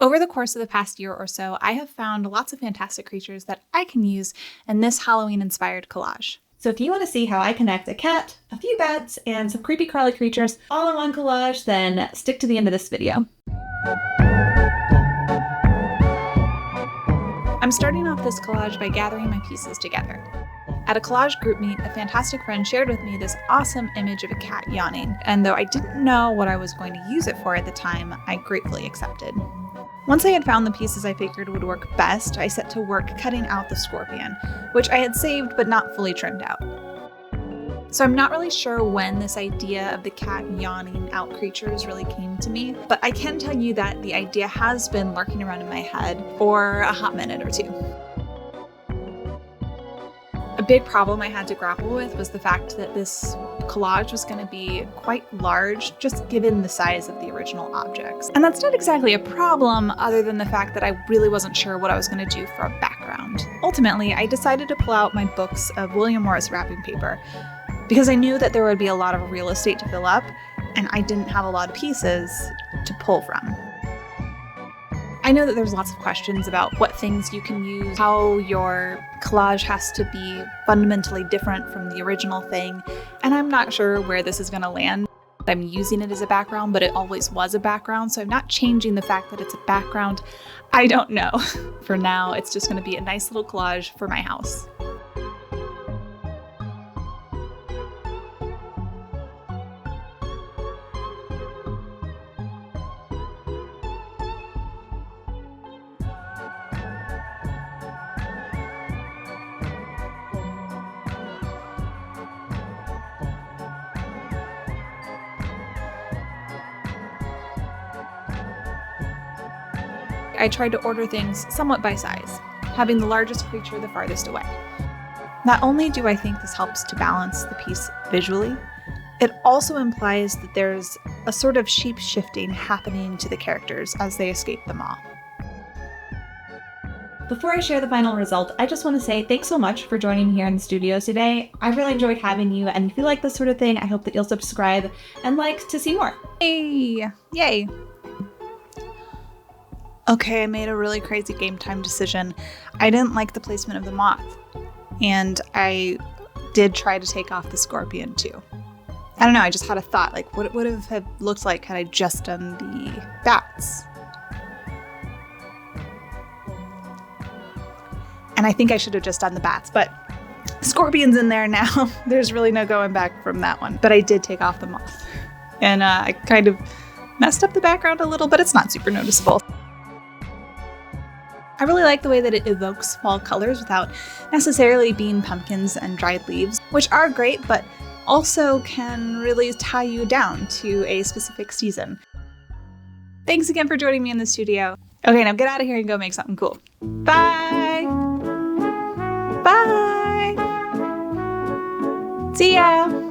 Over the course of the past year or so, I have found lots of fantastic creatures that I can use in this Halloween-inspired collage. So if you want to see how I connect a cat, a few bats, and some creepy crawly creatures all in one collage, then stick to the end of this video. I'm starting off this collage by gathering my pieces together. At a collage group meet, a fantastic friend shared with me this awesome image of a cat yawning, and though I didn't know what I was going to use it for at the time, I gratefully accepted. Once I had found the pieces I figured would work best, I set to work cutting out the scorpion, which I had saved but not fully trimmed out. So I'm not really sure when this idea of the cat yawning out creatures really came to me, but I can tell you that the idea has been lurking around in my head for a hot minute or two. A big problem I had to grapple with was the fact that this collage was going to be quite large, just given the size of the original objects. And that's not exactly a problem, other than the fact that I really wasn't sure what I was going to do for a background. Ultimately, I decided to pull out my books of William Morris wrapping paper, because I knew that there would be a lot of real estate to fill up, and I didn't have a lot of pieces to pull from. I know that there's lots of questions about what things you can use, how your collage has to be fundamentally different from the original thing, and I'm not sure where this is going to land. I'm using it as a background, but it always was a background, so I'm not changing the fact that it's a background. I don't know. For now, it's just going to be a nice little collage for my house. I tried to order things somewhat by size, having the largest creature the farthest away. Not only do I think this helps to balance the piece visually, it also implies that there's a sort of shape-shifting happening to the characters as they escape the maw. Before I share the final result, I just want to say thanks so much for joining me here in the studio today. I really enjoyed having you, and if you like this sort of thing, I hope that you'll subscribe and like to see more. Hey! Yay! Okay, I made a really crazy game time decision. I didn't like the placement of the moth, and I did try to take off the scorpion too. I don't know, I just had a thought, like what it would have looked like had I just done the bats. And I think I should have just done the bats, but scorpion's in there now. There's really no going back from that one. But I did take off the moth, and I kind of messed up the background a little, but it's not super noticeable. I really like the way that it evokes fall colors without necessarily being pumpkins and dried leaves, which are great, but also can really tie you down to a specific season. Thanks again for joining me in the studio. Okay, now get out of here and go make something cool. Bye! Bye! See ya!